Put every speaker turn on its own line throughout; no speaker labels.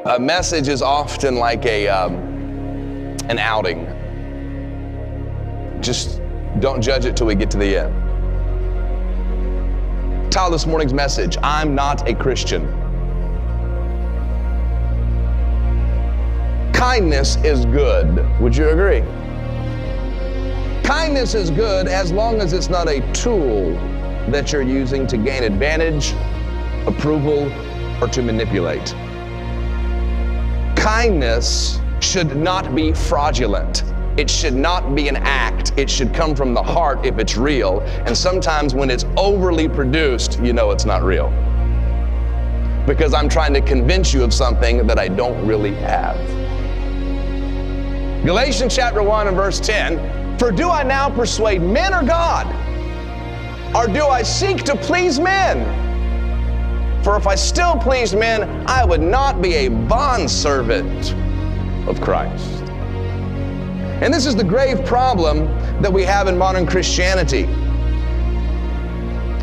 A message is often like an outing. Just don't judge it till we get to the end. Title this morning's message, I'm not a Christian. Kindness is good. Would you agree? Kindness is good as long as it's not a tool that you're using to gain advantage, approval, or to manipulate. Kindness should not be fraudulent. It should not be an act. It should come from the heart if it's real. And sometimes when it's overly produced, you know it's not real. Because I'm trying to convince you of something that I don't really have. Galatians chapter 1 and verse 10, for do I now persuade men or God? Or do I seek to please men? For if I still pleased men, I would not be a bondservant of Christ. And this is the grave problem that we have in modern Christianity.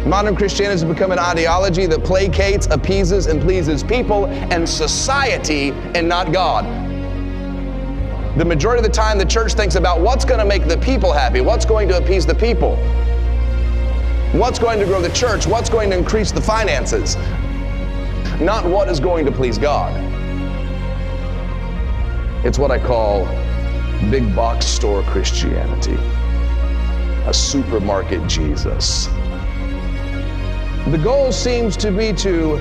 Modern Christianity has become an ideology that placates, appeases, and pleases people and society and not God. The majority of the time, the church thinks about what's going to make the people happy, what's going to appease the people, what's going to grow the church, what's going to increase the finances, not what is going to please God. It's what I call big box store Christianity, a supermarket Jesus. The goal seems to be to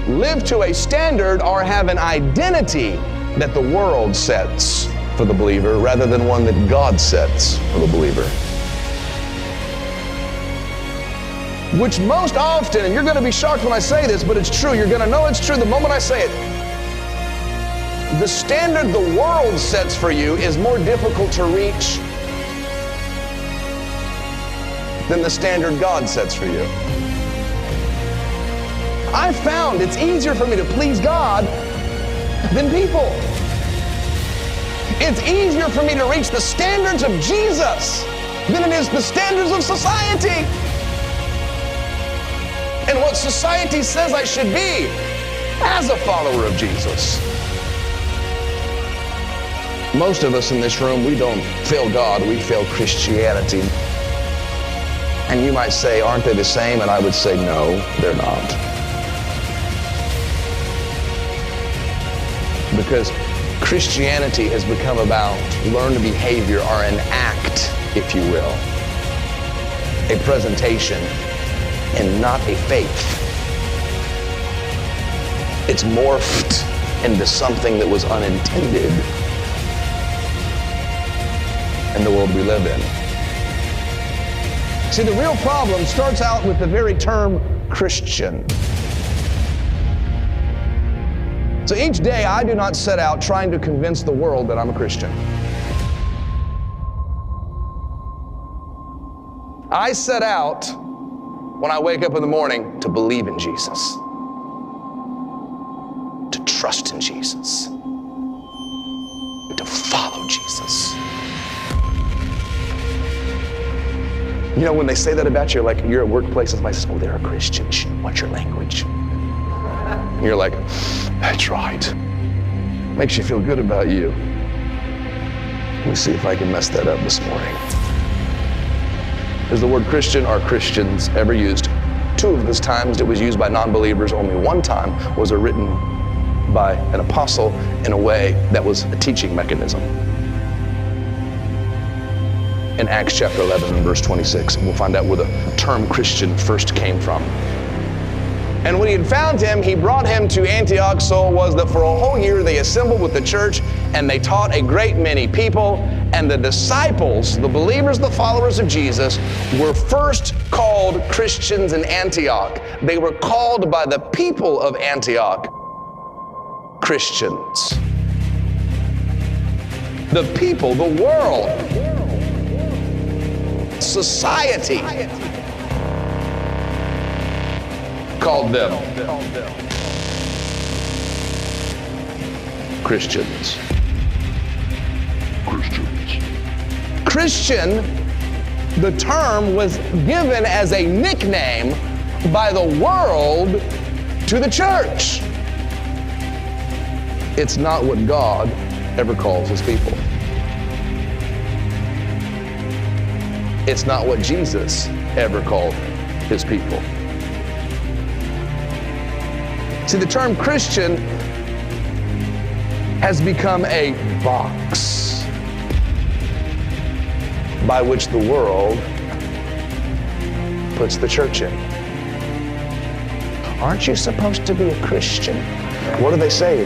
live to a standard or have an identity that the world sets for the believer rather than one that God sets for the believer. Which most often, and you're going to be shocked when I say this, but it's true, you're going to know it's true the moment I say it. The standard the world sets for you is more difficult to reach than the standard God sets for you. I found it's easier for me to please God than people. It's easier for me to reach the standards of Jesus than it is the standards of society. And what society says I should be as a follower of Jesus. Most of us in this room, we don't fail God, we fail Christianity. And you might say, aren't they the same? And I would say, no, they're not. Because Christianity has become about learned behavior or an act, if you will. A presentation and not a faith. It's morphed into something that was unintended in the world we live in. See, the real problem starts out with the very term Christian. So each day I do not set out trying to convince the world that I'm a Christian. I set out when I wake up in the morning to believe in Jesus, to trust in Jesus, to follow Jesus. You know, when they say that about you, like you're at workplace and somebody says, oh, they're a Christian. What's your language? And you're like, that's right. Makes you feel good about you. Let me see if I can mess that up this morning. Is the word Christian or Christians ever used? 2 of those times it was used by non-believers. Only 1 time was it written by an apostle in a way that was a teaching mechanism. In Acts chapter 11 and verse 26, we'll find out where the term Christian first came from. And when he had found him, he brought him to Antioch. So it was that for a whole year they assembled with the church and they taught a great many people. And the disciples, the believers, the followers of Jesus, were first called Christians in Antioch. They were called by the people of Antioch Christians. The people, the world, society called them Christians. Christian, the term was given as a nickname by the world to the church. It's not what God ever calls his people. It's not what Jesus ever called his people. See, the term Christian has become a box by which the world puts the church in. Aren't you supposed to be a Christian? What do they say?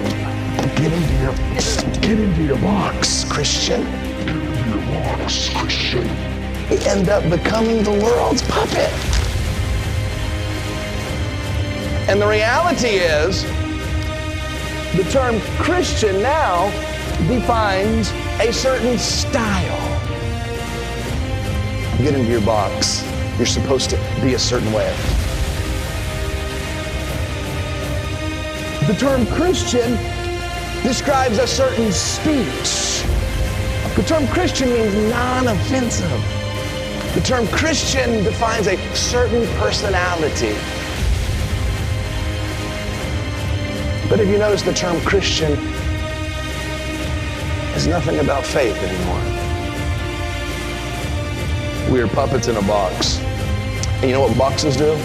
Get into your box, Christian. Get into your box, Christian. You end up becoming the world's puppet. And the reality is, the term Christian now defines a certain style. Get into your box. You're supposed to be a certain way. The term Christian describes a certain speech. The term Christian means non-offensive. The term Christian defines a certain personality. But if you notice, the term Christian is nothing about faith anymore. We are puppets in a box. And you know what boxes do?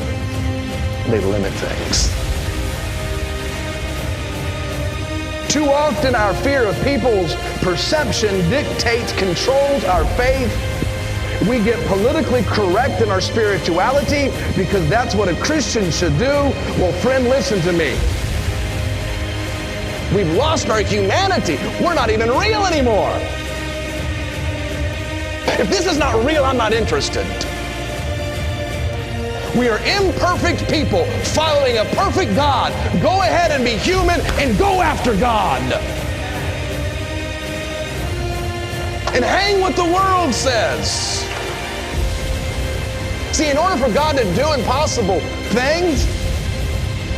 They limit things. Too often our fear of people's perception dictates, controls our faith. We get politically correct in our spirituality because that's what a Christian should do. Well, friend, listen to me. We've lost our humanity. We're not even real anymore. If this is not real, I'm not interested. We are imperfect people following a perfect God. Go ahead and be human and go after God. And hang what the world says. See, in order for God to do impossible things,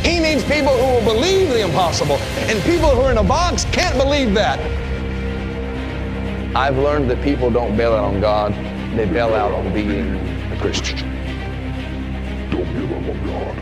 he needs people who will believe the impossible. And people who are in a box can't believe that. I've learned that people don't bail out on God. They bail out on being a Christian. Don't give up on God.